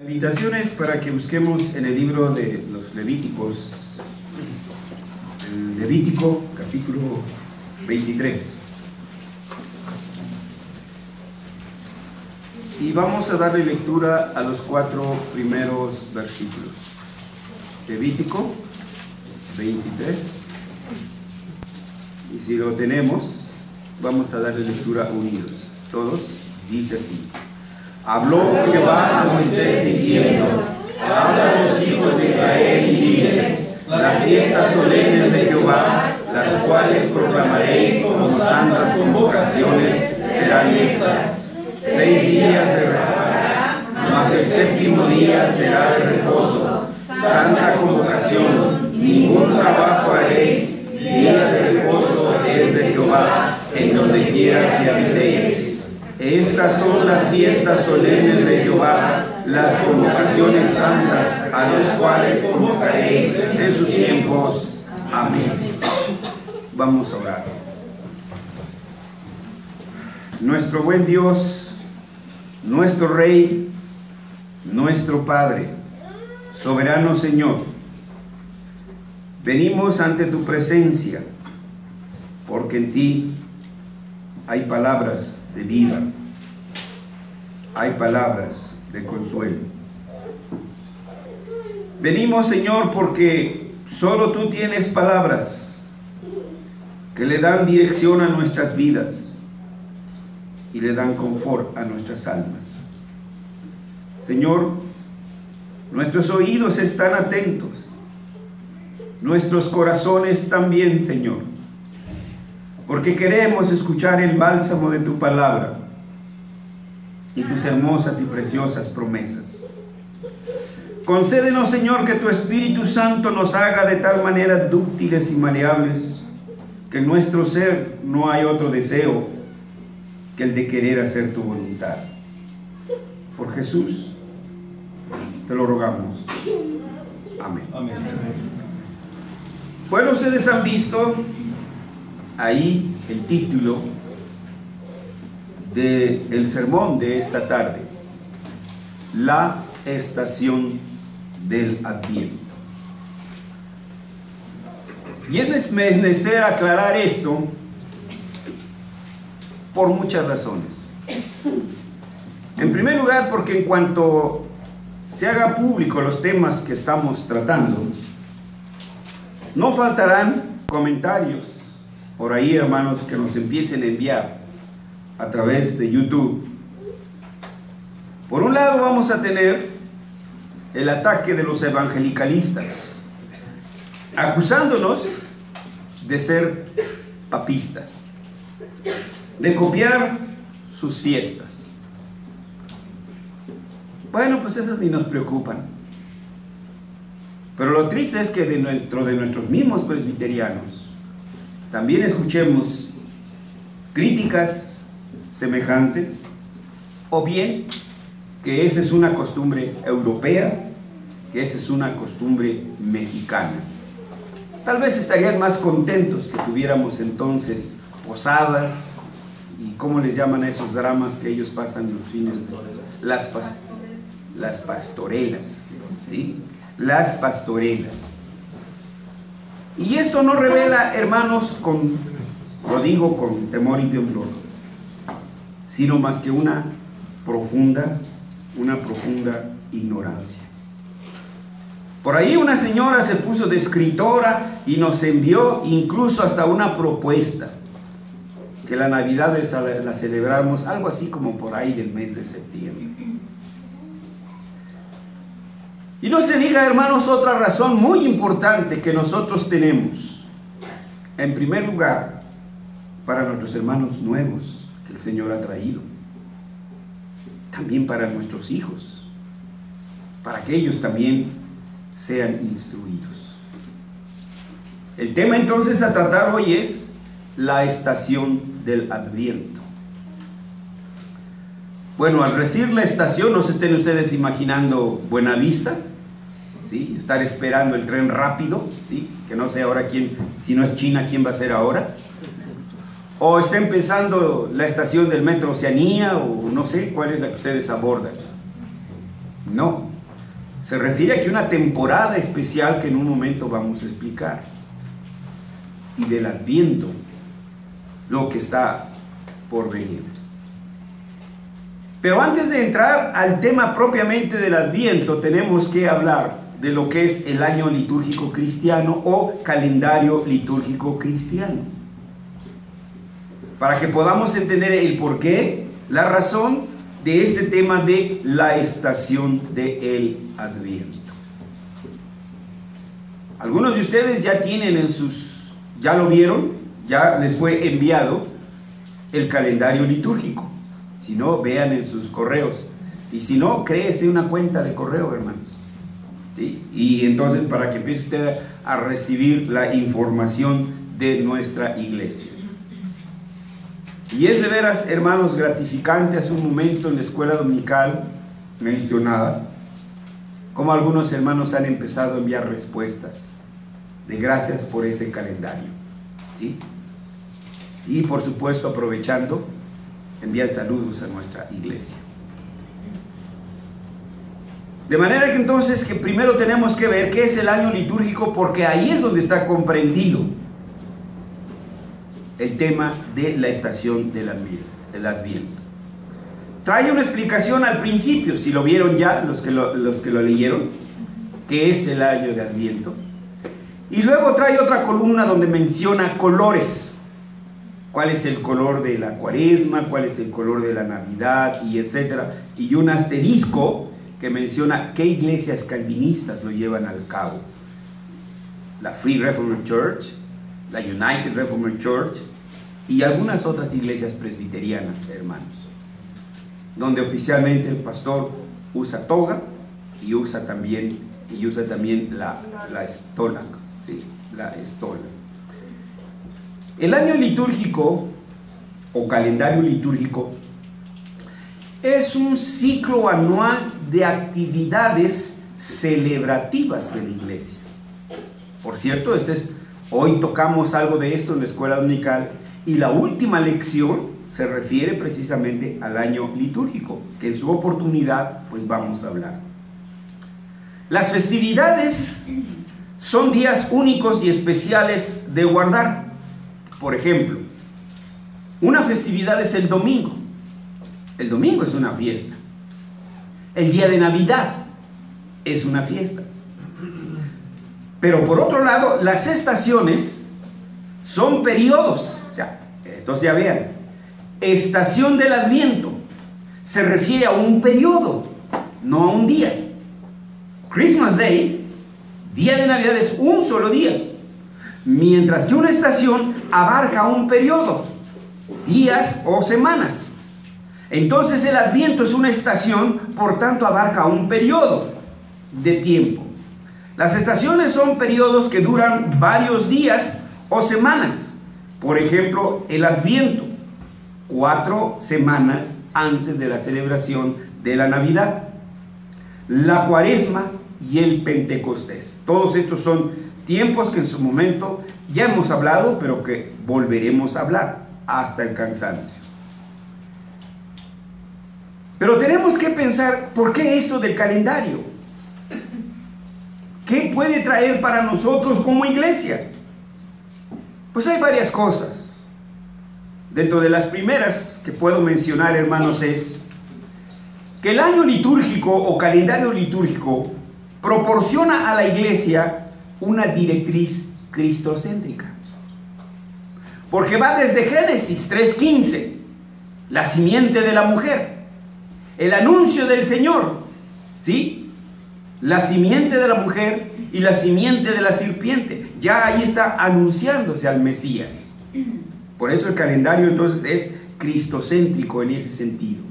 Invitaciones para que busquemos en el libro de los Levíticos, el Levítico capítulo 23. Y vamos a darle lectura a los 4 primeros versículos. Levítico 23. Y si lo tenemos, vamos a darle lectura unidos. Todos, dice así. Habló Jehová a Moisés diciendo: habla a los hijos de Israel y diles: las fiestas solemnes de Jehová, las cuales proclamaréis como santas convocaciones, serán estas: 6 días se trabajará, mas el séptimo día será de reposo, santa convocación, ningún trabajo haréis, días de reposo es de Jehová, en donde quiera que habitéis. Estas son las fiestas solemnes de Jehová, las convocaciones santas, a las cuales convocaréis en sus tiempos. Amén. Vamos a orar. Nuestro buen Dios, nuestro Rey, nuestro Padre, soberano Señor, venimos ante tu presencia, porque en ti hay palabras de vida, hay palabras de consuelo. Venimos, Señor, porque solo tú tienes palabras que le dan dirección a nuestras vidas y le dan confort a nuestras almas. Señor, nuestros oídos están atentos, nuestros corazones también, Señor, porque queremos escuchar el bálsamo de tu palabra y tus hermosas y preciosas promesas. Concédenos, Señor, que tu Espíritu Santo nos haga de tal manera dúctiles y maleables que en nuestro ser no hay otro deseo que el de querer hacer tu voluntad. Por Jesús te lo rogamos. Amén. Amén. Bueno, ustedes han visto ahí el título del sermón de esta tarde: la estación del Adviento. Y es menester aclarar esto por muchas razones. En primer lugar, porque en cuanto se haga público los temas que estamos tratando, no faltarán comentarios por ahí, hermanos, que nos empiecen a enviar a través de YouTube. Por un lado, vamos a tener el ataque de los evangelicalistas, acusándonos de ser papistas, de copiar sus fiestas. Bueno, pues esas ni nos preocupan. Pero lo triste es que dentro de nuestros mismos presbiterianos también escuchemos críticas semejantes, o bien que esa es una costumbre europea, que esa es una costumbre mexicana. Tal vez estarían más contentos que tuviéramos entonces posadas y ¿cómo les llaman a esos dramas que ellos pasan los fines de las pastorelas, ¿sí? Las pastorelas. Y esto no revela, hermanos, lo digo con temor y temblor, sino más que una profunda ignorancia. Por ahí una señora se puso de escritora y nos envió incluso hasta una propuesta, que la Navidad la celebramos algo así como por ahí del mes de septiembre. Y no se diga, hermanos, otra razón muy importante que nosotros tenemos. En primer lugar, para nuestros hermanos nuevos que el Señor ha traído. También para nuestros hijos, para que ellos también sean instruidos. El tema entonces a tratar hoy es la estación del Adviento. Bueno, al decir la estación, no se estén ustedes imaginando Buenavista, ¿sí? Estar esperando el tren rápido, ¿sí? Que no sé ahora quién, si no es China, quién va a ser ahora. O está empezando la estación del Metro Oceanía, o no sé cuál es la que ustedes abordan. No, se refiere a que una temporada especial que en un momento vamos a explicar, y del Adviento, lo que está por venir. Pero antes de entrar al tema propiamente del Adviento, tenemos que hablar de lo que es el año litúrgico cristiano o calendario litúrgico cristiano, para que podamos entender el porqué, la razón de este tema de la estación del Adviento. Algunos de ustedes ya tienen ya lo vieron, ya les fue enviado el calendario litúrgico. Si no, vean en sus correos. Y si no, créese una cuenta de correo, hermanos. ¿Sí? Y entonces, para que empiece usted a recibir la información de nuestra iglesia. Y es de veras, hermanos, gratificante. Hace un momento en la escuela dominical mencionada, como algunos hermanos han empezado a enviar respuestas de gracias por ese calendario, ¿sí? Y por supuesto, aprovechando, envían saludos a nuestra iglesia. De manera que entonces, que primero tenemos que ver qué es el año litúrgico, porque ahí es donde está comprendido el tema de la estación del Adviento. Trae una explicación al principio, si lo vieron ya, los que lo leyeron, qué es el año de Adviento. Y luego trae otra columna donde menciona colores. ¿Cuál es el color de la Cuaresma? ¿Cuál es el color de la Navidad? Y etcétera. Y un asterisco que menciona qué iglesias calvinistas lo llevan al cabo. La Free Reformed Church, la United Reformed Church y algunas otras iglesias presbiterianas, hermanos, donde oficialmente el pastor usa toga y usa también la estola. Sí, la estola. El año litúrgico o calendario litúrgico es un ciclo anual de actividades celebrativas de la iglesia. Por cierto, hoy tocamos algo de esto en la escuela dominical, y la última lección se refiere precisamente al año litúrgico, que en su oportunidad pues vamos a hablar. Las festividades son días únicos y especiales de guardar. Por ejemplo, una festividad es el domingo. El domingo es una fiesta. El día de Navidad es una fiesta. Pero por otro lado, las estaciones son periodos. O sea, entonces ya vean, estación del Adviento se refiere a un periodo, no a un día. Christmas Day, día de Navidad, es un solo día, mientras que una estación abarca un periodo, días o semanas. Entonces el Adviento es una estación, por tanto abarca un periodo de tiempo. Las estaciones son periodos que duran varios días o semanas. Por ejemplo, el Adviento, 4 semanas antes de la celebración de la Navidad. La Cuaresma y el Pentecostés. Todos estos son tiempos que en su momento ya hemos hablado, pero que volveremos a hablar hasta el cansancio. Pero tenemos que pensar, ¿por qué esto del calendario? ¿Qué puede traer para nosotros como iglesia? Pues hay varias cosas. Dentro de las primeras que puedo mencionar, hermanos, es que el año litúrgico o calendario litúrgico proporciona a la iglesia una directriz cristocéntrica. Porque va desde Génesis 3:15, la simiente de la mujer, el anuncio del Señor, ¿sí? La simiente de la mujer y la simiente de la serpiente. Ya ahí está anunciándose al Mesías. Por eso el calendario entonces es cristocéntrico en ese sentido.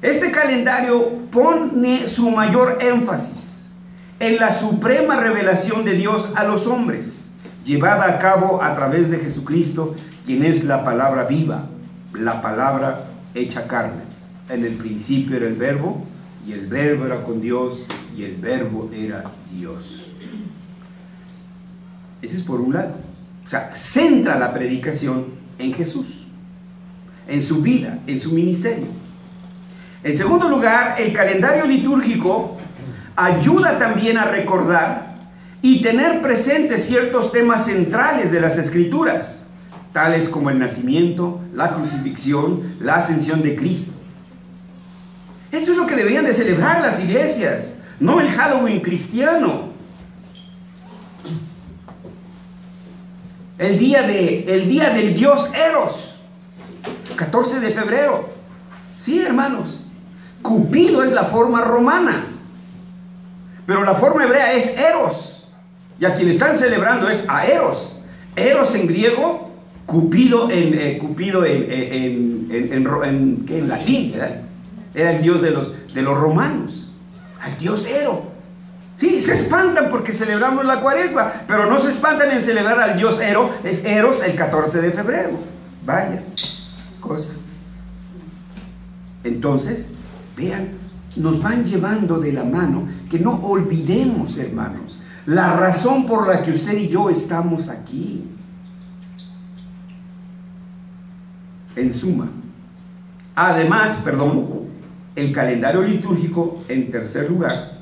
Este calendario pone su mayor énfasis en la suprema revelación de Dios a los hombres, llevada a cabo a través de Jesucristo, quien es la palabra viva, la palabra hecha carne. En el principio era el Verbo, y el Verbo era con Dios, y el Verbo era Dios. Ese es por un lado. O sea, centra la predicación en Jesús, en su vida, en su ministerio. En segundo lugar, el calendario litúrgico ayuda también a recordar y tener presentes ciertos temas centrales de las Escrituras, tales como el nacimiento, la crucifixión, la ascensión de Cristo. Esto es lo que deberían de celebrar las iglesias, no el Halloween cristiano. El día del dios Eros, 14 de febrero. Sí, hermanos, Cupido es la forma romana, pero la forma hebrea es Eros, y a quien están celebrando es a Eros. Eros en griego, Cupido en latín, ¿verdad? Era el dios de los romanos, al dios Eros. Sí, se espantan porque celebramos la Cuaresma, pero no se espantan en celebrar al dios Eros el 14 de febrero. Vaya cosa. Entonces, vean, nos van llevando de la mano, que no olvidemos, hermanos, la razón por la que usted y yo estamos aquí. En suma, además, el calendario litúrgico, en tercer lugar,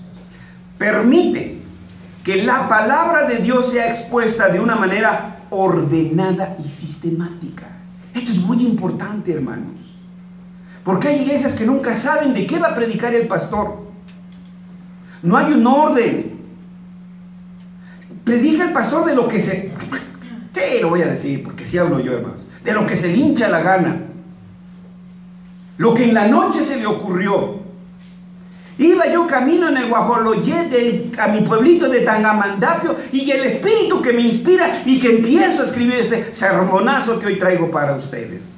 permite que la palabra de Dios sea expuesta de una manera ordenada y sistemática. Esto es muy importante, hermanos, porque hay iglesias que nunca saben de qué va a predicar el pastor. No hay un orden. Predica el pastor de lo que sí, lo voy a decir, porque sí hablo yo, hermanos, de lo que se le hincha la gana, lo que en la noche se le ocurrió. Iba yo camino en el Guajoloyé a mi pueblito de Tangamandapio, y el espíritu que me inspira y que empiezo a escribir este sermonazo que hoy traigo para ustedes.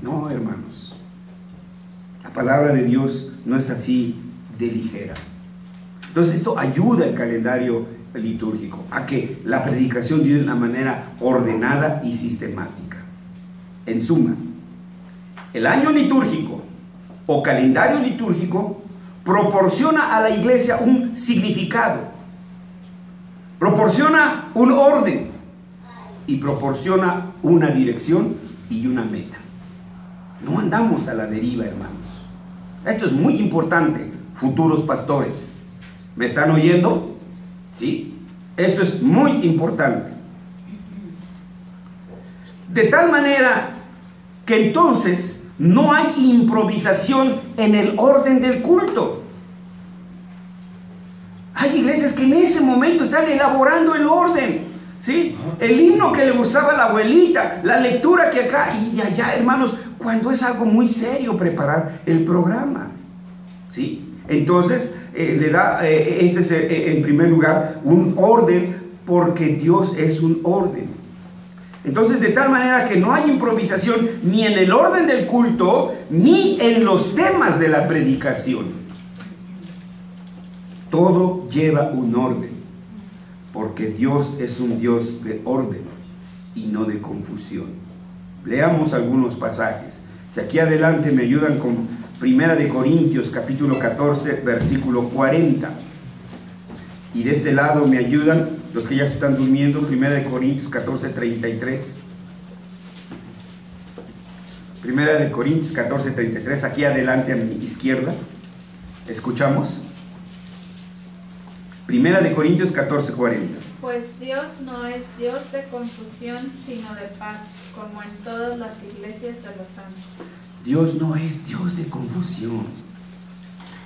No, hermanos, la palabra de Dios no es así de ligera. Entonces esto ayuda al calendario litúrgico a que la predicación dio de una manera ordenada y sistemática. En suma, el año litúrgico o calendario litúrgico proporciona a la iglesia un significado, proporciona un orden y proporciona una dirección y una meta. No andamos a la deriva, hermanos. Esto es muy importante, futuros pastores. ¿Me están oyendo? ¿Sí? Esto es muy importante. De tal manera que entonces no hay improvisación en el orden del culto. Hay iglesias que en ese momento están elaborando el orden, ¿sí? El himno que le gustaba a la abuelita, la lectura que acá y de allá, hermanos, cuando es algo muy serio preparar el programa, ¿sí? Entonces le da en primer lugar un orden, porque Dios es un orden. Entonces, de tal manera que no hay improvisación ni en el orden del culto ni en los temas de la predicación. Todo lleva un orden, porque Dios es un Dios de orden y no de confusión. Leamos algunos pasajes. Si aquí adelante me ayudan con Primera de Corintios capítulo 14 versículo 40, y de este lado me ayudan los que ya se están durmiendo, Primera de Corintios 14, 33. Primera de Corintios 14, 33, aquí adelante a mi izquierda. Escuchamos. Primera de Corintios 14, 40. Pues Dios no es Dios de confusión, sino de paz, como en todas las iglesias de los santos. Dios no es Dios de confusión.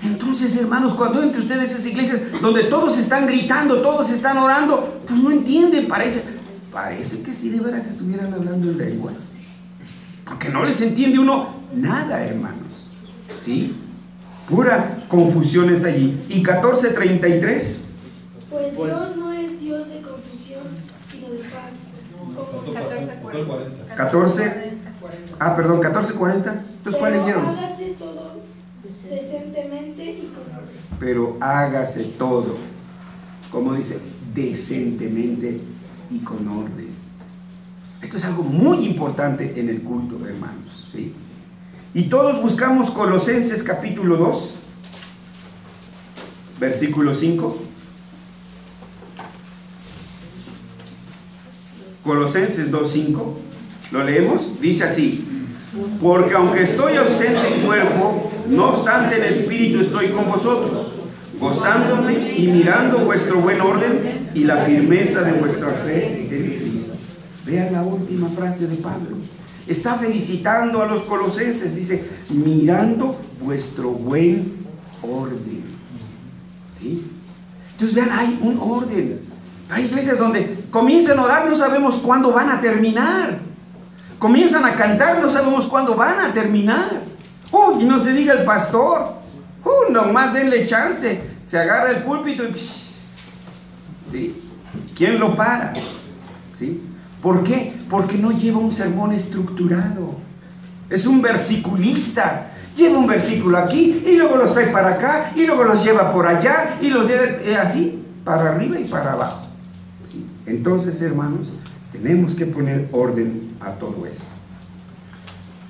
Entonces, hermanos, cuando entre ustedes a esas iglesias donde todos están gritando, todos están orando, pues no entienden, parece que si de veras estuvieran hablando en lenguas, porque no les entiende uno nada, hermanos, ¿sí? Pura confusión es allí. Y 14:33. Pues Dios no es Dios de confusión, sino de paz. Como 14:40. Entonces, ¿cuál leyeron? Hágase todo decentemente y con orden. Pero hágase todo, como dice, decentemente y con orden. Esto es algo muy importante en el culto, hermanos, ¿sí? Y todos buscamos Colosenses capítulo 2, versículo 5. Colosenses 2:5. ¿Lo leemos? Dice así: porque aunque estoy ausente en cuerpo, No obstante, el Espíritu estoy con vosotros, gozándome y mirando vuestro buen orden y la firmeza de vuestra fe en Cristo. Vean la última frase de Pablo. Está felicitando a los colosenses. Dice, mirando vuestro buen orden. ¿Sí? Entonces vean, hay un orden. Hay iglesias donde comienzan a orar, no sabemos cuándo van a terminar. Comienzan a cantar, no sabemos cuándo van a terminar. Y no se diga el pastor. Nomás denle chance. Se agarra el púlpito y... ¿sí? ¿Quién lo para? ¿Sí? ¿Por qué? Porque no lleva un sermón estructurado. Es un versiculista. Lleva un versículo aquí y luego los trae para acá y luego los lleva por allá y los lleva así, para arriba y para abajo. ¿Sí? Entonces, hermanos, tenemos que poner orden a todo esto.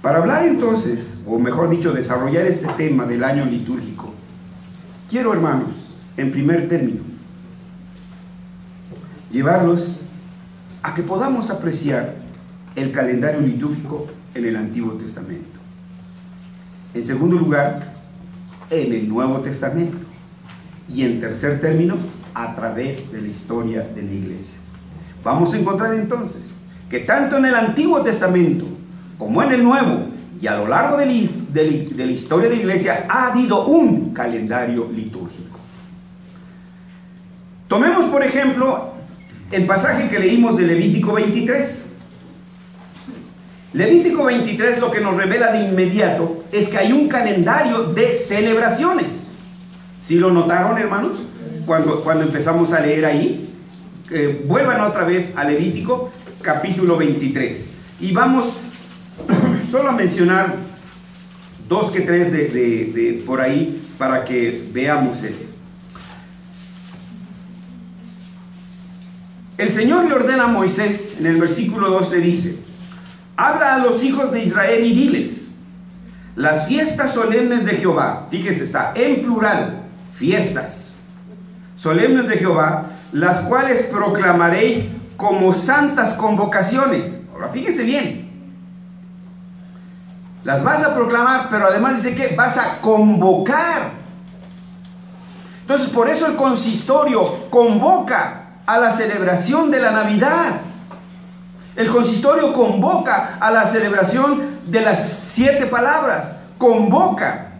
Para hablar entonces, o mejor dicho, desarrollar este tema del año litúrgico, quiero, hermanos, en primer término, llevarlos a que podamos apreciar el calendario litúrgico en el Antiguo Testamento. En segundo lugar, en el Nuevo Testamento. Y en tercer término, a través de la historia de la iglesia. Vamos a encontrar entonces que tanto en el Antiguo Testamento como en el Nuevo y a lo largo de la historia de la iglesia ha habido un calendario litúrgico. Tomemos por ejemplo el pasaje que leímos de Levítico 23. Levítico 23 lo que nos revela de inmediato es que hay un calendario de celebraciones. ¿Sí lo notaron, hermanos? Cuando empezamos a leer ahí, vuelvan otra vez a Levítico capítulo 23 y vamos solo a mencionar 2 que 3 de por ahí para que veamos esto. El Señor le ordena a Moisés, en el versículo 2 le dice: habla a los hijos de Israel y diles, las fiestas solemnes de Jehová, fíjense, está en plural, fiestas solemnes de Jehová, las cuales proclamaréis como santas convocaciones. Ahora fíjense bien, las vas a proclamar, pero además dice que vas a convocar. Entonces por eso el consistorio convoca a la celebración de la Navidad. El consistorio convoca a la celebración de las 7 palabras. Convoca.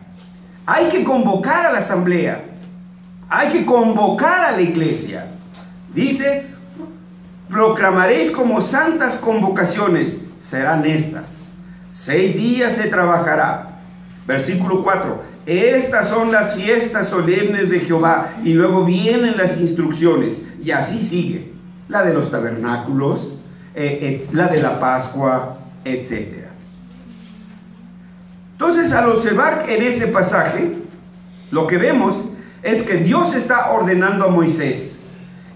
Hay que convocar a la asamblea. Hay que convocar a la iglesia. Dice, proclamaréis como santas convocaciones. Serán estas. 6 días se trabajará. Versículo 4. Estas son las fiestas solemnes de Jehová. Y luego vienen las instrucciones. Y así sigue. La de los tabernáculos, la de la Pascua, etc. Entonces, al observar en este pasaje, lo que vemos es que Dios está ordenando a Moisés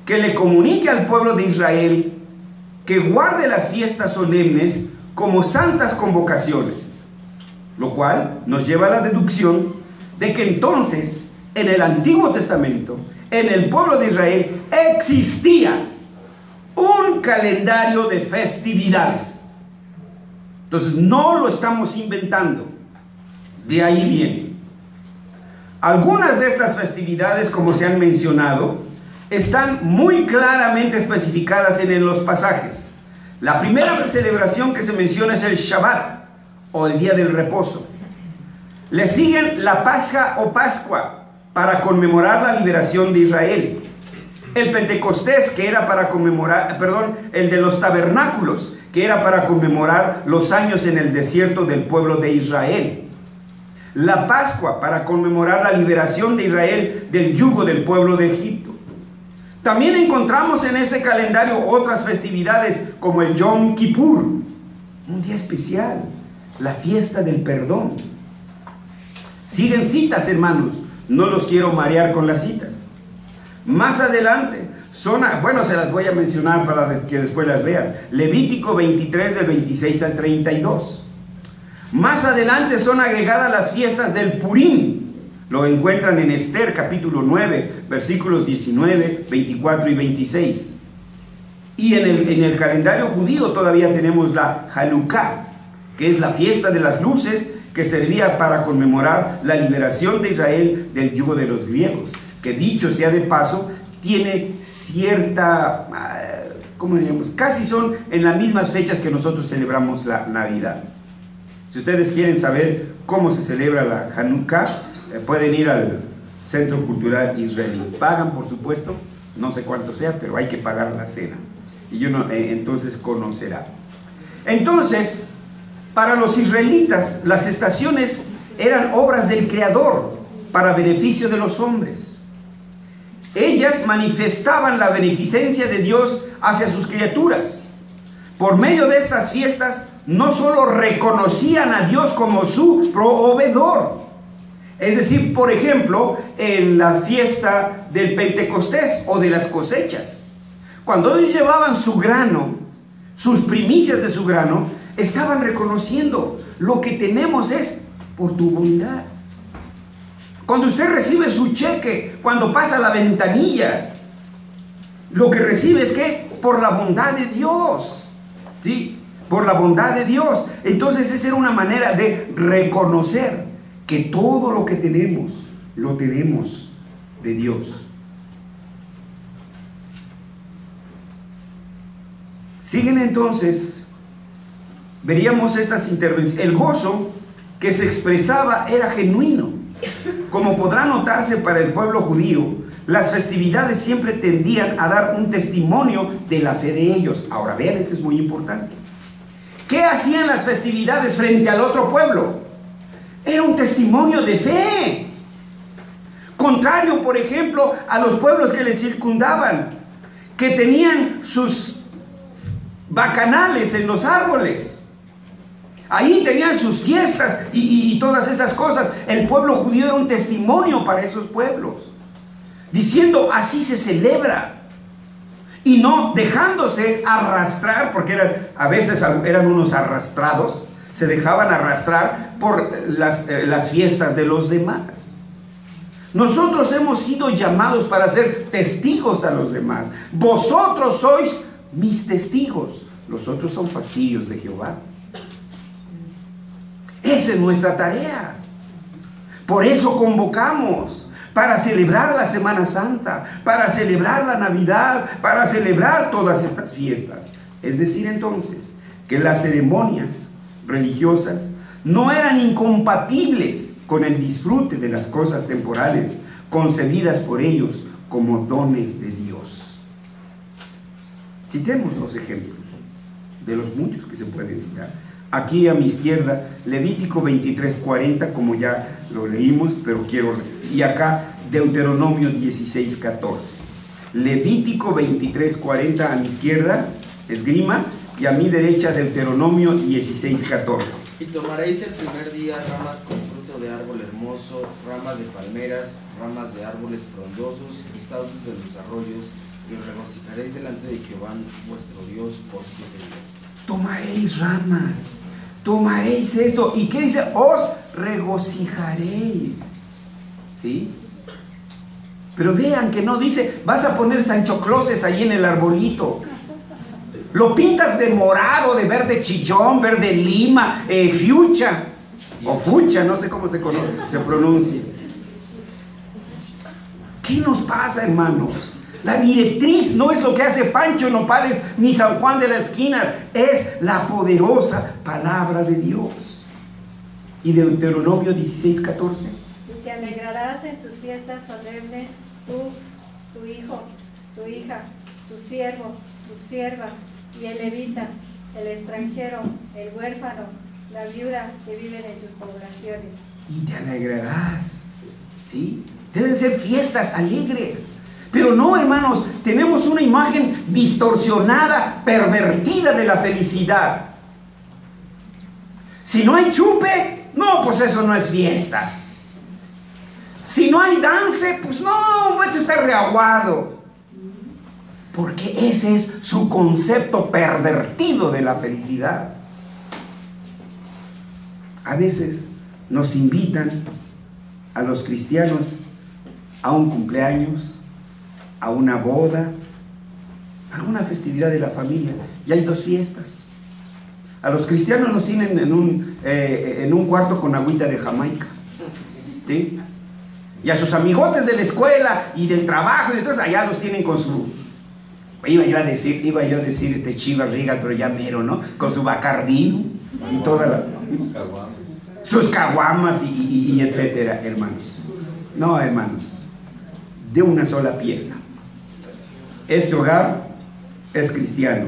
que le comunique al pueblo de Israel que guarde las fiestas solemnes como santas convocaciones, lo cual nos lleva a la deducción de que entonces en el Antiguo Testamento, en el pueblo de Israel, existía un calendario de festividades. Entonces no lo estamos inventando, de ahí viene. Algunas de estas festividades, como se han mencionado, están muy claramente especificadas en los pasajes. La primera celebración que se menciona es el Shabbat, o el día del reposo. Le siguen la Pascua o Pascua, para conmemorar la liberación de Israel. El Pentecostés, que era para conmemorar, el de los tabernáculos, que era para conmemorar los años en el desierto del pueblo de Israel. La Pascua, para conmemorar la liberación de Israel del yugo del pueblo de Egipto. También encontramos en este calendario otras festividades como el Yom Kippur, un día especial, la fiesta del perdón. Siguen citas, hermanos, no los quiero marear con las citas. Más adelante, se las voy a mencionar para que después las vean. Levítico 23 del 26 al 32. Más adelante son agregadas las fiestas del Purim. Lo encuentran en Esther capítulo 9, versículos 19, 24 y 26. Y en el calendario judío todavía tenemos la Hanukkah, que es la fiesta de las luces, que servía para conmemorar la liberación de Israel del yugo de los griegos, que dicho sea de paso, tiene cierta, ¿cómo diríamos? Casi son en las mismas fechas que nosotros celebramos la Navidad. Si ustedes quieren saber cómo se celebra la Hanukkah, pueden ir al Centro Cultural Israelí. Pagan, por supuesto, no sé cuánto sea, pero hay que pagar la cena. Y uno entonces conocerá. Entonces, para los israelitas, las estaciones eran obras del Creador para beneficio de los hombres. Ellas manifestaban la beneficencia de Dios hacia sus criaturas. Por medio de estas fiestas, no solo reconocían a Dios como su proveedor. Es decir, por ejemplo, en la fiesta del Pentecostés o de las cosechas, cuando ellos llevaban su grano, sus primicias de su grano, estaban reconociendo: lo que tenemos es por tu bondad. Cuando usted recibe su cheque, cuando pasa la ventanilla, lo que recibe es que por la bondad de Dios, ¿sí? Por la bondad de Dios. Entonces esa era una manera de reconocer que todo lo que tenemos, lo tenemos de Dios. Siguen entonces, veríamos estas intervenciones. El gozo que se expresaba era genuino. Como podrá notarse, para el pueblo judío, las festividades siempre tendían a dar un testimonio de la fe de ellos. Ahora vean, esto es muy importante. ¿Qué hacían las festividades frente al otro pueblo? Era un testimonio de fe. Contrario, por ejemplo, a los pueblos que les circundaban, que tenían sus bacanales en los árboles. Ahí tenían sus fiestas y todas esas cosas. El pueblo judío era un testimonio para esos pueblos, diciendo: así se celebra. Y no dejándose arrastrar, porque a veces eran unos arrastrados, se dejaban arrastrar por las fiestas de los demás. Nosotros hemos sido llamados para ser testigos a los demás. Vosotros sois mis testigos. Los otros son fastidios de Jehová. Esa es nuestra tarea. Por eso convocamos, para celebrar la Semana Santa, para celebrar la Navidad, para celebrar todas estas fiestas. Es decir, entonces, que las ceremonias religiosas no eran incompatibles con el disfrute de las cosas temporales concebidas por ellos como dones de Dios. Citemos los ejemplos de los muchos que se pueden citar. Aquí a mi izquierda, Levítico 23:40, como ya lo leímos, pero y acá Deuteronomio 16:14. Levítico 23:40 a mi izquierda, esgrima, y a mi derecha Deuteronomio 16:14. Y tomaréis el primer día ramas con fruto de árbol hermoso, ramas de palmeras, ramas de árboles frondosos y sauces de los arroyos, y os regocijaréis delante de Jehová vuestro Dios por 7 días. Tomaréis ramas, tomaréis esto. ¿Y qué dice? Os regocijaréis. ¿Sí? Pero vean que no dice: vas a poner Sancho Clauses ahí en el arbolito. Lo pintas de morado, de verde chillón, verde lima, fucha, o fucha, no sé cómo se pronuncia. ¿Qué nos pasa, hermanos? La directriz no es lo que hace Pancho Nopales ni San Juan de las Esquinas, es la poderosa palabra de Dios. Y Deuteronomio 16:14. Y te alegrarás en tus fiestas solemnes, tú, tu hijo, tu hija, tu siervo, tu sierva, y el levita, el extranjero, el huérfano, la viuda que viven en tus poblaciones. Y te alegrarás, ¿sí? Deben ser fiestas alegres. Pero no, hermanos, tenemos una imagen distorsionada, pervertida de la felicidad. Si no hay chupe, no, pues eso no es fiesta. Si no hay dance, pues no, este está reaguado. Porque ese es su concepto pervertido de la felicidad. A veces nos invitan a los cristianos a un cumpleaños, a una boda, a una festividad de la familia, y hay 2 fiestas. A los cristianos los tienen en un cuarto con agüita de Jamaica, ¿sí? Y a sus amigotes de la escuela y del trabajo y de todo, allá los tienen con su... Iba yo a decir Chivas Regal, pero ya mero, ¿no? Con su Bacardí y toda la... sus caguamas y etcétera, hermanos. No, hermanos, de una sola pieza. Este hogar es cristiano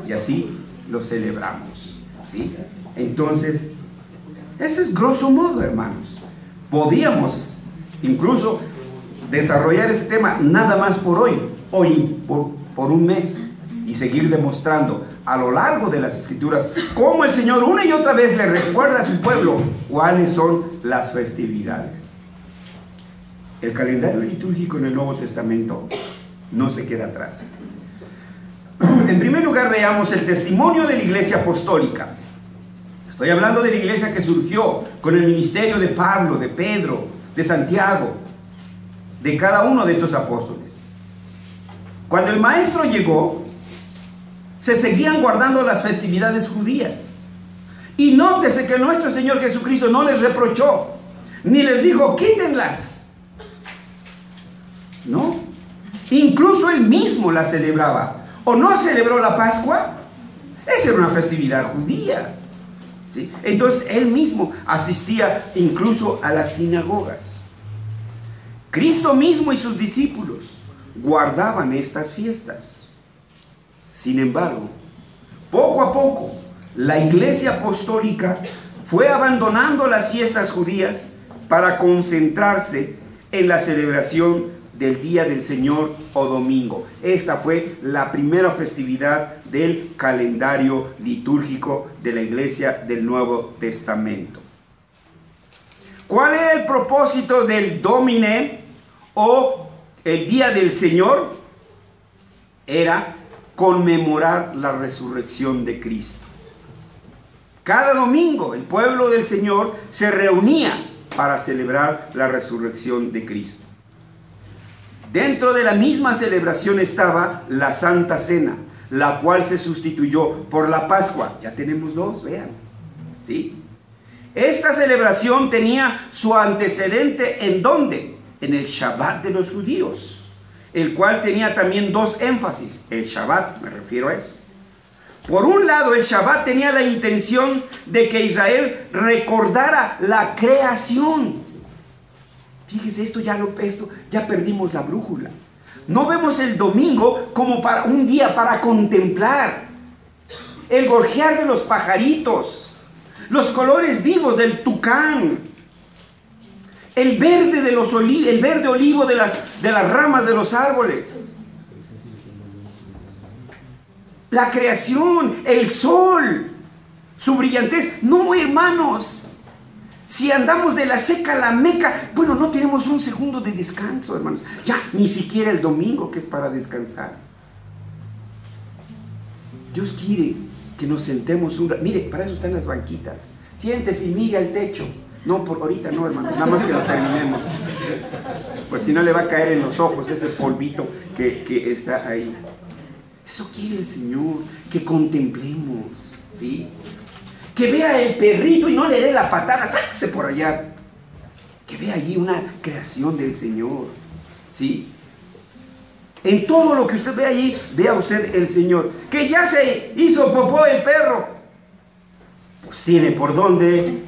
y así lo celebramos, ¿sí? Entonces, ese es grosso modo, hermanos. Podíamos incluso desarrollar este tema nada más por por un mes, y seguir demostrando a lo largo de las Escrituras cómo el Señor una y otra vez le recuerda a su pueblo cuáles son las festividades. El calendario litúrgico en el Nuevo Testamento no se queda atrás. En primer lugar, veamos el testimonio de la iglesia apostólica. Estoy hablando de la iglesia que surgió con el ministerio de Pablo, de Pedro, de Santiago, de cada uno de estos apóstoles. Cuando el maestro llegó, se seguían guardando las festividades judías. Y nótese que nuestro Señor Jesucristo no les reprochó, ni les dijo, quítenlas. No, incluso él mismo las celebraba. ¿O no celebró la Pascua? Esa era una festividad judía, ¿sí? Entonces él mismo asistía incluso a las sinagogas. Cristo mismo y sus discípulos guardaban estas fiestas. Sin embargo, poco a poco, la iglesia apostólica fue abandonando las fiestas judías para concentrarse en la celebración del Día del Señor o domingo. Esta fue la primera festividad del calendario litúrgico de la iglesia del Nuevo Testamento. ¿Cuál era el propósito del Domine o el Día del Señor? Era conmemorar la resurrección de Cristo. Cada domingo el pueblo del Señor se reunía para celebrar la resurrección de Cristo. Dentro de la misma celebración estaba la Santa Cena, la cual se sustituyó por la Pascua. Ya tenemos dos, vean, ¿sí? Esta celebración tenía su antecedente ¿en dónde? En el Shabbat de los judíos, el cual tenía también dos énfasis. El Shabbat, me refiero a eso. Por un lado, el Shabbat tenía la intención de que Israel recordara la creación. Fíjese, ya perdimos la brújula. No vemos el domingo como para un día para contemplar el gorjear de los pajaritos, los colores vivos del tucán, el verde el verde olivo de las ramas de los árboles, la creación, el sol, su brillantez. No, hermanos. Si andamos de la seca a la meca, bueno, no tenemos un segundo de descanso, hermanos. Ya, ni siquiera el domingo, que es para descansar. Dios quiere que nos sentemos un rato. Mire, para eso están las banquitas. Siéntese y mire al techo. No, por ahorita no, hermanos, nada más que lo terminemos. Pues si no le va a caer en los ojos ese polvito que está ahí. Eso quiere el Señor, que contemplemos, ¿sí? Que vea el perrito y no le dé la patada, sáquese por allá. Que vea allí una creación del Señor, ¿sí? En todo lo que usted ve allí, vea usted el Señor. Que ya se hizo popó el perro, pues tiene por dónde.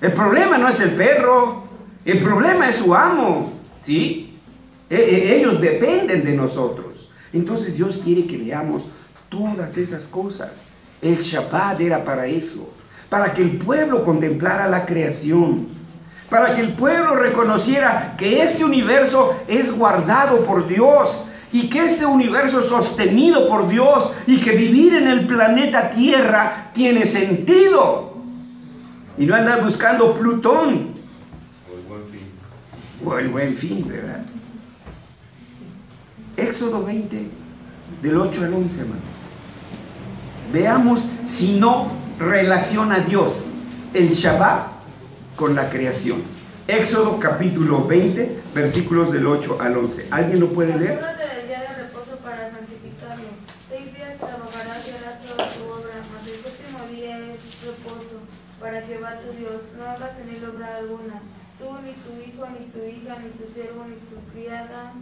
El problema no es el perro, el problema es su amo, ¿sí? Ellos dependen de nosotros. Entonces Dios quiere que veamos todas esas cosas. El Shabbat era para eso, para que el pueblo contemplara la creación, para que el pueblo reconociera que este universo es guardado por Dios y que este universo es sostenido por Dios y que vivir en el planeta Tierra tiene sentido y no andar buscando Plutón o el buen fin, ¿verdad? Éxodo 20 del 8 al 11, hermano. Veamos si no relaciona Dios el Shabbat con la creación. Éxodo capítulo 20, versículos del 8 al 11. ¿Alguien lo puede leer? Acuérdate del día de reposo para santificarlo. 6 días trabajarás y harás toda tu obra, mas el obra alguna, tú, ni tu hijo, ni tu hija, ni tu siervo, ni tu criada,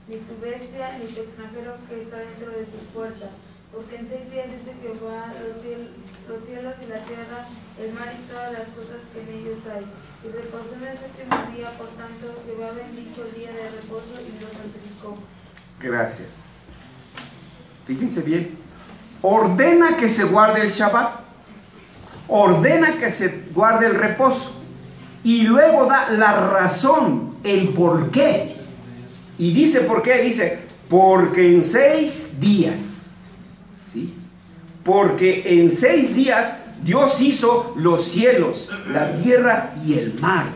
ni tu bestia, ni tu extranjero que está dentro de tus puertas. Porque en 6 días dice Jehová los cielos y la tierra, el mar y todas las cosas que en ellos hay. Y reposó en el 7º día, por tanto, Jehová bendijo el día de reposo y lo santificó. Gracias. Fíjense bien. Ordena que se guarde el Shabbat. Ordena que se guarde el reposo. Y luego da la razón, el por qué. Y dice por qué. Dice, porque en 6 días. ¿Sí? Porque en 6 días Dios hizo los cielos, la tierra y el mar.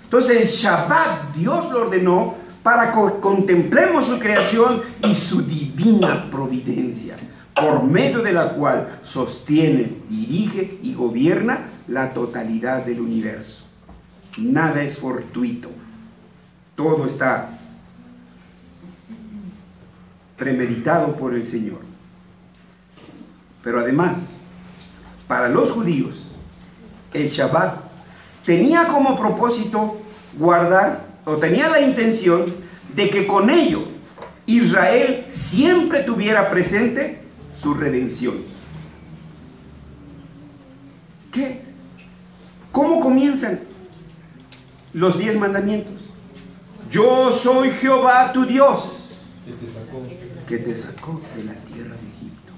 Entonces el Shabbat Dios lo ordenó para que contemplemos su creación y su divina providencia, por medio de la cual sostiene, dirige y gobierna la totalidad del universo. Nada es fortuito, todo está premeditado por el Señor. Pero además, para los judíos, el Shabbat tenía como propósito guardar, o tenía la intención de que con ello Israel siempre tuviera presente su redención. ¿Qué? ¿Cómo comienzan los 10 mandamientos? Yo soy Jehová tu Dios, que te sacó de la tierra de Egipto.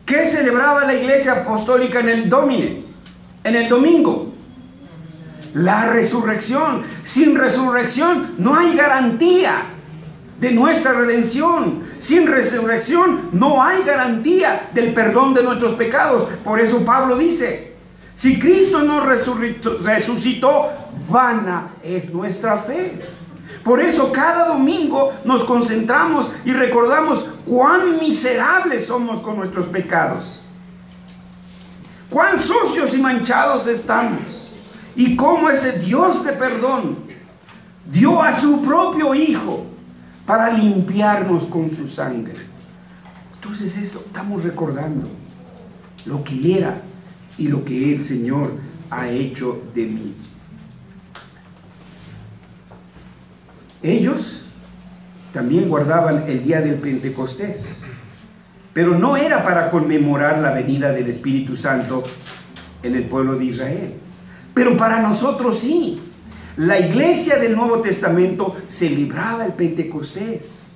¿Qué celebraba la iglesia apostólica en el Domine? En el domingo. La resurrección. Sin resurrección no hay garantía de nuestra redención. Sin resurrección no hay garantía del perdón de nuestros pecados. Por eso Pablo dice, si Cristo no resucitó, vana es nuestra fe. Por eso cada domingo nos concentramos y recordamos cuán miserables somos con nuestros pecados, cuán sucios y manchados estamos, y cómo ese Dios de perdón dio a su propio Hijo para limpiarnos con su sangre. Entonces eso estamos recordando lo que era y lo que el Señor ha hecho de mí. Ellos también guardaban el día del Pentecostés, pero no era para conmemorar la venida del Espíritu Santo en el pueblo de Israel. Pero para nosotros sí. La iglesia del Nuevo Testamento celebraba el Pentecostés.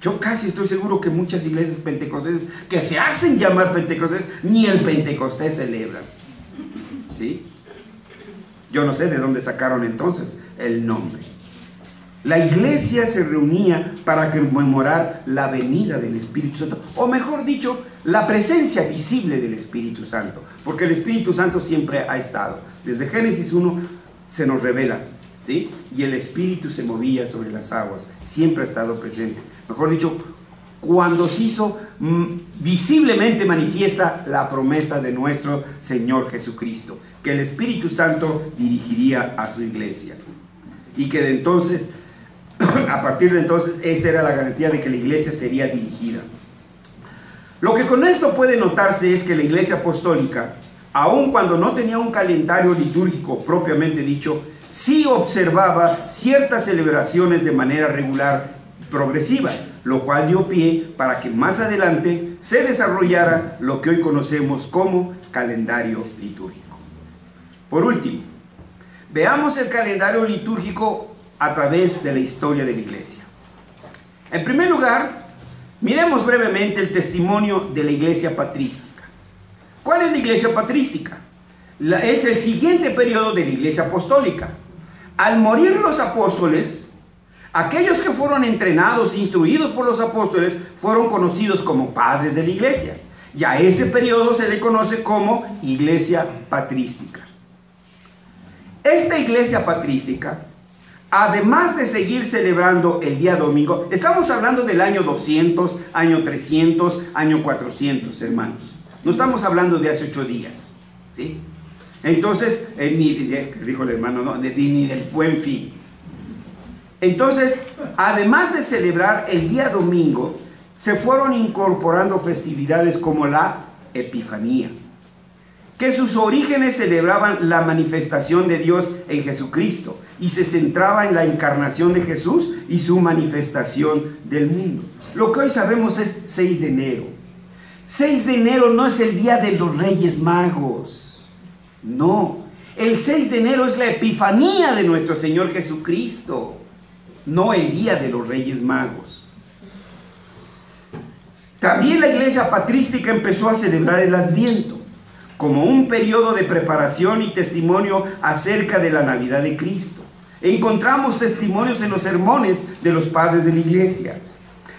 Yo casi estoy seguro que muchas iglesias pentecostés que se hacen llamar Pentecostés, ni el Pentecostés celebran. ¿Sí? Yo no sé de dónde sacaron entonces el nombre. La iglesia se reunía para conmemorar la venida del Espíritu Santo, o mejor dicho, la presencia visible del Espíritu Santo, porque el Espíritu Santo siempre ha estado. Desde Génesis 1 se nos revela, ¿sí? Y el Espíritu se movía sobre las aguas, siempre ha estado presente. Mejor dicho, cuando se hizo visiblemente manifiesta la promesa de nuestro Señor Jesucristo, que el Espíritu Santo dirigiría a su iglesia, y que de entonces, a partir de entonces, esa era la garantía de que la iglesia sería dirigida. Lo que con esto puede notarse es que la iglesia apostólica, aun cuando no tenía un calendario litúrgico propiamente dicho, sí observaba ciertas celebraciones de manera regular y progresiva, lo cual dio pie para que más adelante se desarrollara lo que hoy conocemos como calendario litúrgico. Por último, veamos el calendario litúrgico a través de la historia de la iglesia. En primer lugar, miremos brevemente el testimonio de la iglesia patrística. ¿Cuál es la iglesia patrística? Es el siguiente periodo de la iglesia apostólica. Al morir los apóstoles, aquellos que fueron entrenados e instruidos por los apóstoles fueron conocidos como padres de la iglesia. Y a ese periodo se le conoce como iglesia patrística. Esta iglesia patrística, además de seguir celebrando el día domingo, estamos hablando del año 200, año 300, año 400, hermanos. No estamos hablando de hace 8 días, ¿sí? Entonces, dijo el hermano, no, ni del Buen Fin. Entonces, además de celebrar el día domingo, se fueron incorporando festividades como la Epifanía, que sus orígenes celebraban la manifestación de Dios en Jesucristo y se centraba en la encarnación de Jesús y su manifestación del mundo. Lo que hoy sabemos es 6 de enero. 6 de enero no es el día de los Reyes Magos, no. El 6 de enero es la epifanía de nuestro Señor Jesucristo, no el día de los Reyes Magos. También la iglesia patrística empezó a celebrar el Adviento como un periodo de preparación y testimonio acerca de la Navidad de Cristo. Encontramos testimonios en los sermones de los padres de la iglesia.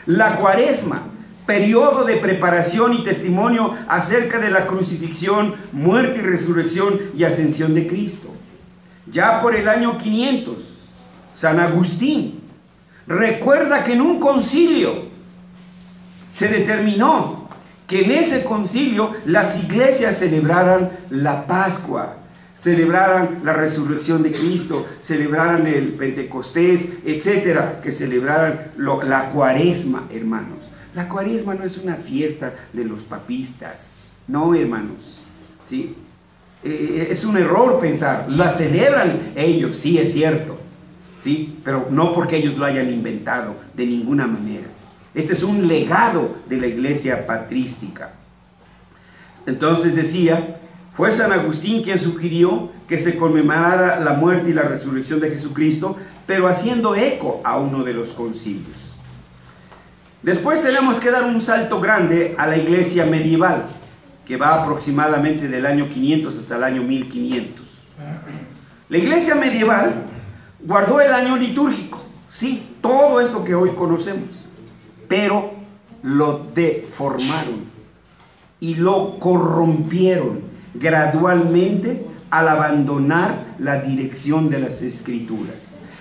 La Cuaresma, periodo de preparación y testimonio acerca de la crucifixión, muerte y resurrección y ascensión de Cristo. Ya por el año 500, San Agustín recuerda que en un concilio se determinó que en ese concilio las iglesias celebraran la Pascua, celebraran la resurrección de Cristo, celebraran el Pentecostés, etcétera, que celebraran la Cuaresma, hermanos. La Cuaresma no es una fiesta de los papistas, no, hermanos, ¿sí? Es un error pensar, la celebran ellos, sí, es cierto, ¿sí? Pero no porque ellos lo hayan inventado, de ninguna manera. Este es un legado de la iglesia patrística. Entonces decía, fue San Agustín quien sugirió que se conmemorara la muerte y la resurrección de Jesucristo, pero haciendo eco a uno de los concilios. Después tenemos que dar un salto grande a la iglesia medieval, que va aproximadamente del año 500 hasta el año 1500. La iglesia medieval guardó el año litúrgico, sí, todo esto que hoy conocemos, pero lo deformaron y lo corrompieron gradualmente al abandonar la dirección de las Escrituras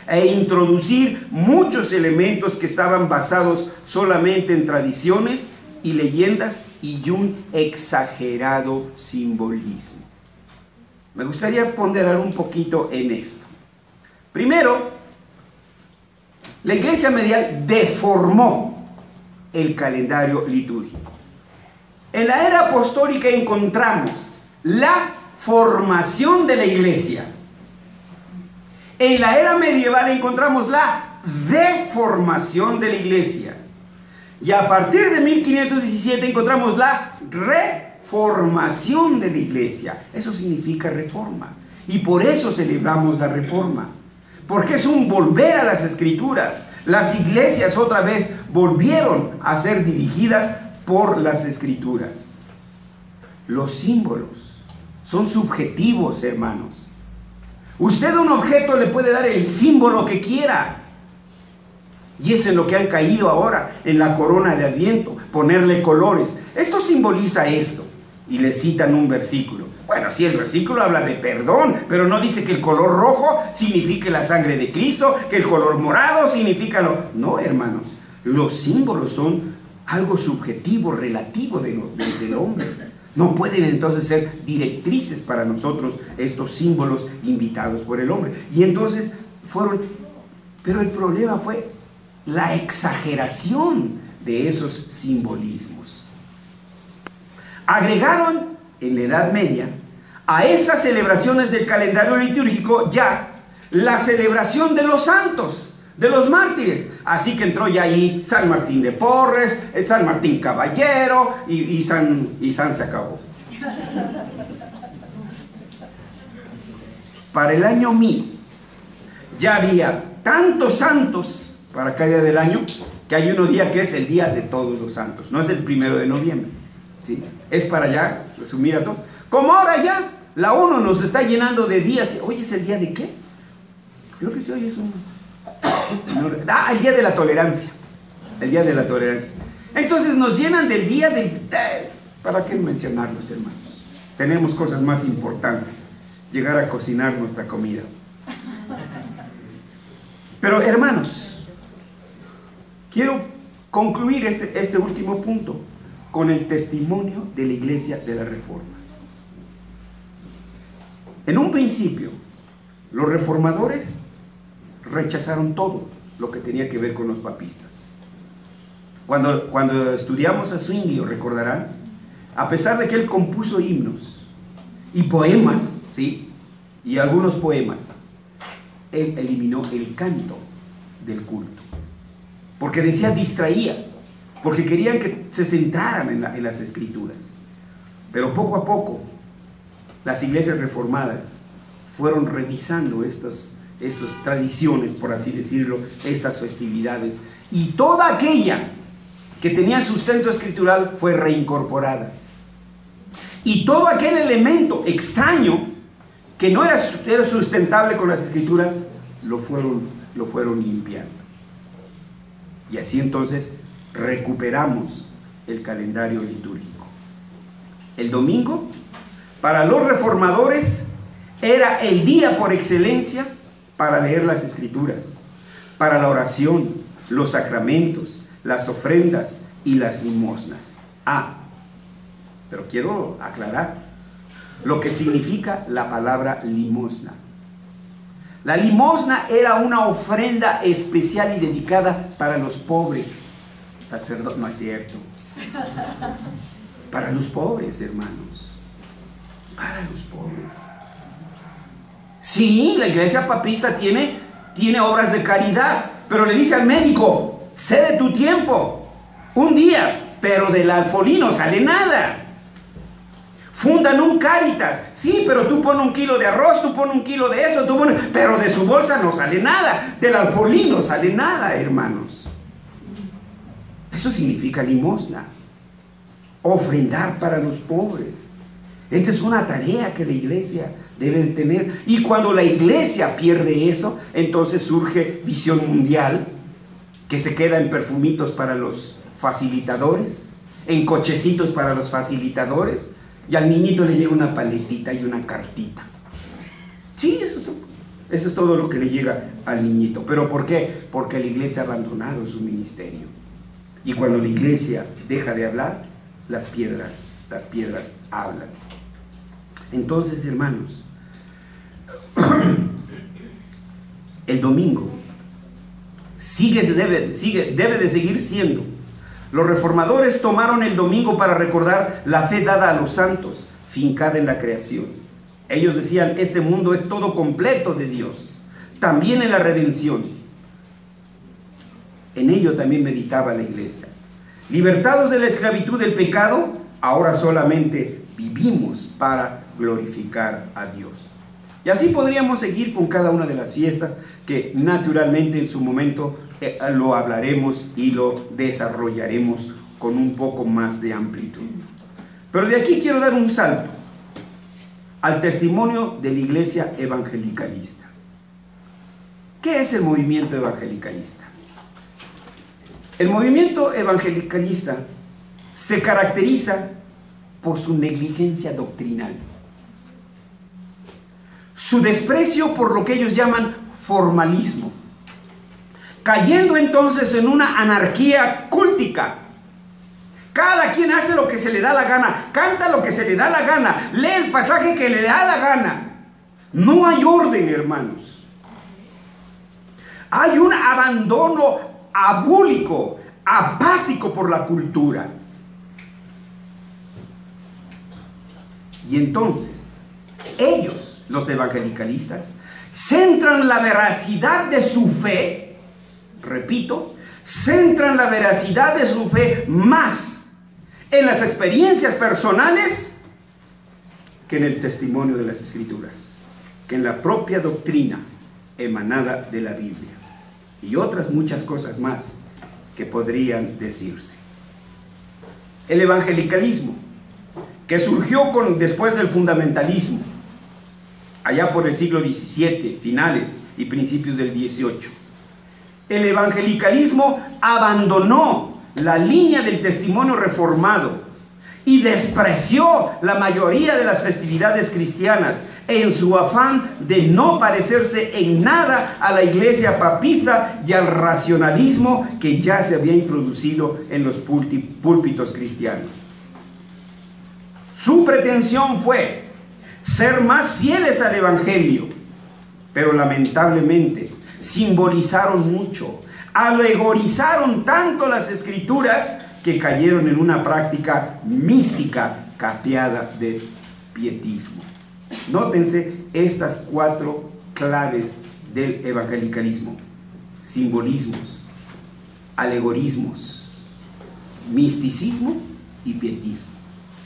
e introducir muchos elementos que estaban basados solamente en tradiciones y leyendas y un exagerado simbolismo. Me gustaría ponderar un poquito en esto. Primero, la iglesia medieval deformó el calendario litúrgico. En la era apostólica encontramos la formación de la iglesia. En la era medieval encontramos la deformación de la iglesia. Y a partir de 1517 encontramos la reformación de la iglesia. Eso significa reforma. Y por eso celebramos la reforma. Porque es un volver a las Escrituras. Las iglesias otra vez volvieron a ser dirigidas por las Escrituras. Los símbolos son subjetivos, hermanos. Usted a un objeto le puede dar el símbolo que quiera. Y es en lo que han caído ahora en la corona de Adviento, ponerle colores. Esto simboliza esto. Y le citan un versículo. Bueno, sí, el versículo habla de perdón, pero no dice que el color rojo signifique la sangre de Cristo, que el color morado significa lo... No, hermanos, los símbolos son algo subjetivo, relativo del hombre. No pueden entonces ser directrices para nosotros estos símbolos invitados por el hombre. Y entonces fueron... Pero el problema fue la exageración de esos simbolismos. Agregaron en la Edad Media a estas celebraciones del calendario litúrgico ya la celebración de los santos, de los mártires. Así que entró ya ahí San Martín de Porres, San Martín Caballero y San se acabó. Para el año 1000 ya había tantos santos para cada día del año que hay un día que es el día de todos los santos, no es el 1 de noviembre, ¿sí? Es para ya resumir a todos. Como ahora ya la ONU nos está llenando de días. ¿Hoy es el día de qué? Creo que sí, hoy es un... el día de la tolerancia. El día de la tolerancia. Entonces nos llenan del día del... ¿Para qué mencionarlos, hermanos? Tenemos cosas más importantes. Llegar a cocinar nuestra comida. Pero, hermanos, quiero concluir este último punto con el testimonio de la Iglesia de la Reforma. En un principio, los reformadores rechazaron todo lo que tenía que ver con los papistas. Cuando estudiamos a Zwinglio, recordarán, a pesar de que él compuso himnos y poemas, ¿sí? Y algunos poemas. Él eliminó el canto del culto, porque decía distraía, porque querían que se centraran en las escrituras. Pero poco a poco las iglesias reformadas fueron revisando estas tradiciones, por así decirlo, estas festividades, y toda aquella que tenía sustento escritural fue reincorporada, y todo aquel elemento extraño que no era sustentable con las escrituras lo fueron limpiando. Y así entonces recuperamos el calendario litúrgico. El domingo, para los reformadores, era el día por excelencia para leer las escrituras, para la oración, los sacramentos, las ofrendas y las limosnas. Pero quiero aclarar lo que significa la palabra limosna. La limosna era una ofrenda especial y dedicada para los pobres sacerdotes. No es cierto. Para los pobres, hermanos. Para los pobres. Sí, la iglesia papista tiene obras de caridad, pero le dice al médico: cede tu tiempo, un día, pero del alfolí no sale nada. Fundan un Cáritas, sí, pero tú pones 1 kilo de arroz, tú pones 1 kilo de esto, pero de su bolsa no sale nada, del alfolí no sale nada, hermanos. Eso significa limosna, ofrendar para los pobres. Esta es una tarea que la iglesia debe de tener, y cuando la iglesia pierde eso, entonces surge Visión Mundial, que se queda en perfumitos para los facilitadores, en cochecitos para los facilitadores, y al niñito le llega una paletita y una cartita. Sí, eso es todo lo que le llega al niñito. ¿Pero por qué? Porque la iglesia ha abandonado su ministerio. Y cuando la iglesia deja de hablar, las piedras hablan. Entonces, hermanos, el domingo debe de seguir siendo. Los reformadores tomaron el domingo para recordar la fe dada a los santos, fincada en la creación. Ellos decían: este mundo es todo completo de Dios, también en la redención. En ello también meditaba la iglesia. Libertados de la esclavitud del pecado, ahora solamente vivimos para glorificar a Dios. Y así podríamos seguir con cada una de las fiestas, que naturalmente en su momento lo hablaremos y lo desarrollaremos con un poco más de amplitud. Pero de aquí quiero dar un salto al testimonio de la iglesia evangelicalista. ¿Qué es el movimiento evangelicalista? El movimiento evangelicalista se caracteriza por su negligencia doctrinal, su desprecio por lo que ellos llaman formalismo, cayendo entonces en una anarquía cúltica. Cada quien hace lo que se le da la gana, canta lo que se le da la gana, lee el pasaje que le da la gana. No hay orden, hermanos. Hay un abandono abúlico, apático por la cultura. Y entonces, ellos, los evangelicalistas, centran la veracidad de su fe, repito, centran la veracidad de su fe más en las experiencias personales que en el testimonio de las Escrituras, que en la propia doctrina emanada de la Biblia, y otras muchas cosas más que podrían decirse. El evangelicalismo, que surgió después del fundamentalismo, allá por el siglo XVII, finales y principios del XVIII. El evangelicalismo abandonó la línea del testimonio reformado y despreció la mayoría de las festividades cristianas en su afán de no parecerse en nada a la iglesia papista y al racionalismo que ya se había introducido en los púlpitos cristianos. Su pretensión fue ser más fieles al evangelio, pero lamentablemente simbolizaron mucho, alegorizaron tanto las escrituras que cayeron en una práctica mística capeada de pietismo. Nótense estas 4 claves del evangelicalismo: simbolismos, alegorismos, misticismo y pietismo.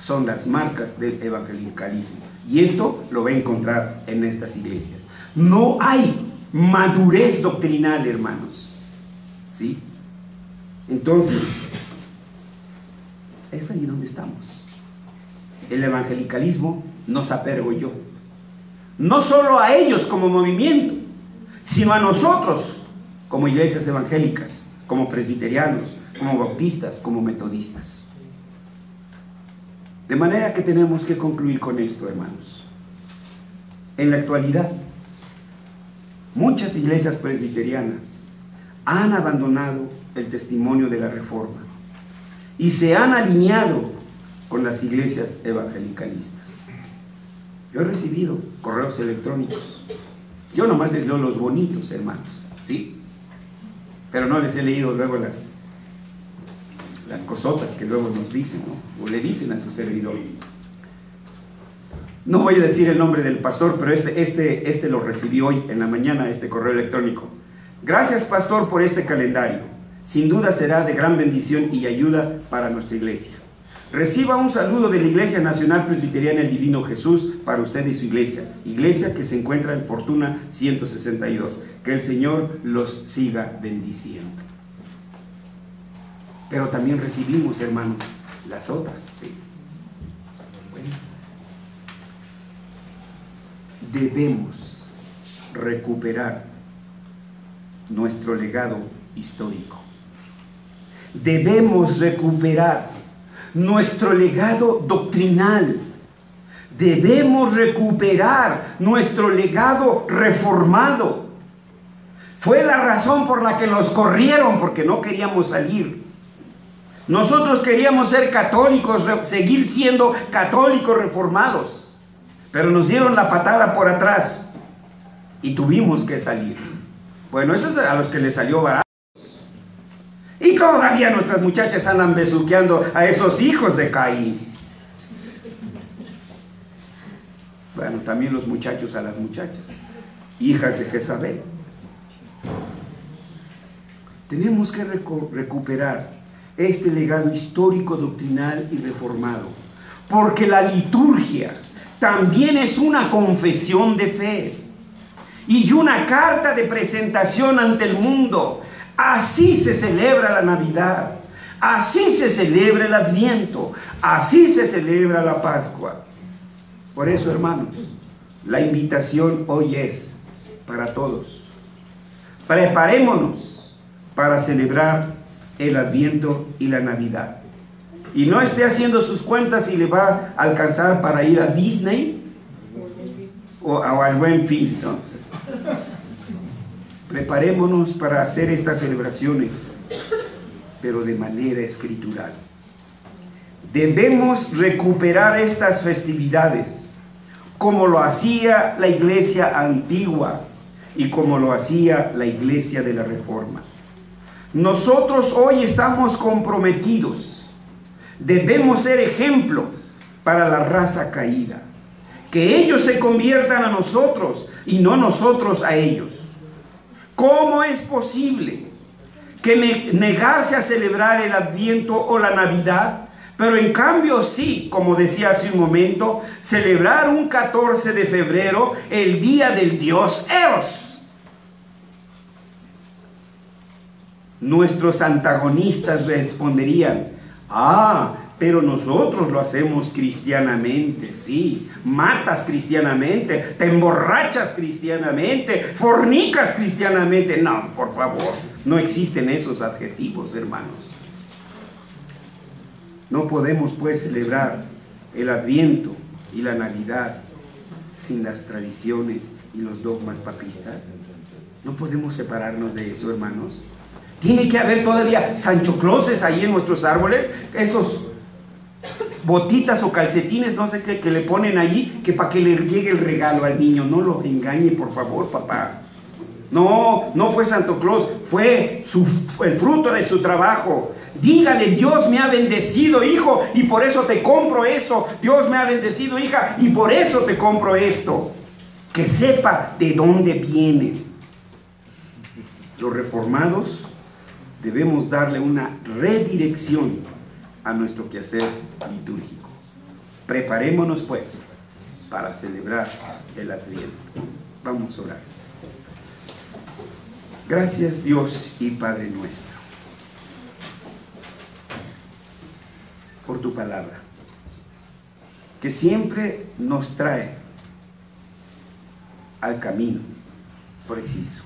Son las marcas del evangelicalismo. Y esto lo va a encontrar en estas iglesias. No hay madurez doctrinal, hermanos. ¿Sí? Entonces, es ahí donde estamos. El evangelicalismo nos apergolló. No solo a ellos como movimiento, sino a nosotros como iglesias evangélicas, como presbiterianos, como bautistas, como metodistas. De manera que tenemos que concluir con esto, hermanos. En la actualidad, muchas iglesias presbiterianas han abandonado el testimonio de la Reforma y se han alineado con las iglesias evangelicalistas. Yo he recibido correos electrónicos. Yo nomás les leo los bonitos, hermanos, ¿sí? Pero no les he leído luego las cosotas que luego nos dicen, ¿no? O le dicen a su servidor. No voy a decir el nombre del pastor, pero este lo recibí hoy en la mañana, este correo electrónico. Gracias, pastor, por este calendario. Sin duda será de gran bendición y ayuda para nuestra iglesia. Reciba un saludo de la Iglesia Nacional Presbiteriana El Divino Jesús para usted y su iglesia que se encuentra en Fortuna 162. Que el Señor los siga bendiciendo. Pero también recibimos, hermanos, las otras. ¿Sí? Bueno, debemos recuperar nuestro legado histórico. Debemos recuperar nuestro legado doctrinal. Debemos recuperar nuestro legado reformado. Fue la razón por la que los corrieron, porque no queríamos salir. Nosotros queríamos ser católicos, seguir siendo católicos reformados, pero nos dieron la patada por atrás y tuvimos que salir. Bueno, eso es a los que les salió barato. Y todavía nuestras muchachas andan besuqueando a esos hijos de Caín. Bueno, también los muchachos a las muchachas, hijas de Jezabel. Tenemos que recuperar este legado histórico, doctrinal y reformado, porque la liturgia también es una confesión de fe y una carta de presentación ante el mundo. Así se celebra la Navidad, así se celebra el Adviento, así se celebra la Pascua. Por eso, hermanos, la invitación hoy es para todos. Preparémonos para celebrar el Adviento y la Navidad. Y no esté haciendo sus cuentas si le va a alcanzar para ir a Disney o al Buen Fin, ¿no? Preparémonos para hacer estas celebraciones, pero de manera escritural. Debemos recuperar estas festividades como lo hacía la iglesia antigua y como lo hacía la iglesia de la Reforma. Nosotros hoy estamos comprometidos. Debemos ser ejemplo para la raza caída. Que ellos se conviertan a nosotros y no nosotros a ellos. ¿Cómo es posible que negarse a celebrar el Adviento o la Navidad, pero en cambio sí, como decía hace un momento, celebrar un 14 de febrero el día del dios Eros? Nuestros antagonistas responderían: pero nosotros lo hacemos cristianamente, sí. Matas cristianamente, te emborrachas cristianamente, fornicas cristianamente. No, por favor, no existen esos adjetivos, hermanos. No podemos pues celebrar el Adviento y la Navidad sin las tradiciones y los dogmas papistas. No podemos separarnos de eso, hermanos. Tiene que haber todavía Sancho Clauses ahí en nuestros árboles, estos botitas o calcetines, no sé qué, que le ponen ahí, que para que le llegue el regalo al niño. No lo engañe, por favor, papá. No fue Santo Claus, fue el fruto de su trabajo. Dígale: Dios me ha bendecido, hijo, y por eso te compro esto. Dios me ha bendecido, hija, y por eso te compro esto. Que sepa de dónde viene. Los reformados debemos darle una redirección a nuestro quehacer litúrgico. Preparémonos pues para celebrar el Adviento. Vamos a orar. Gracias, Dios y Padre nuestro, por tu palabra, que siempre nos trae al camino preciso.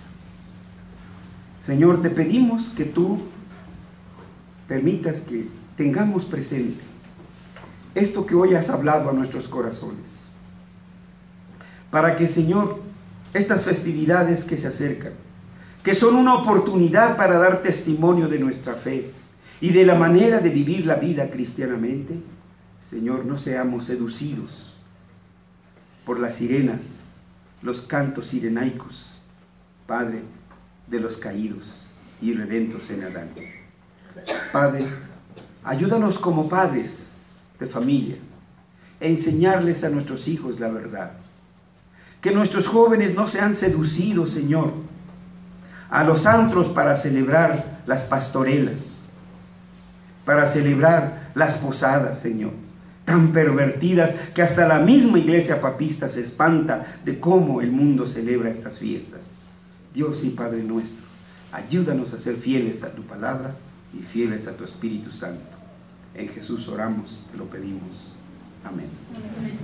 Señor, te pedimos que tú permitas que tengamos presente esto que hoy has hablado a nuestros corazones, para que, Señor, estas festividades que se acercan, que son una oportunidad para dar testimonio de nuestra fe y de la manera de vivir la vida cristianamente, Señor, no seamos seducidos por las sirenas, los cantos sirenaicos, Padre, de los caídos y redentos en Adán. Padre, ayúdanos como padres de familia a enseñarles a nuestros hijos la verdad. Que nuestros jóvenes no sean seducidos, Señor, a los antros para celebrar las pastorelas, para celebrar las posadas, Señor, tan pervertidas que hasta la misma iglesia papista se espanta de cómo el mundo celebra estas fiestas. Dios y Padre nuestro, ayúdanos a ser fieles a tu palabra y fieles a tu Espíritu Santo. En Jesús oramos, te lo pedimos. Amén. Amén.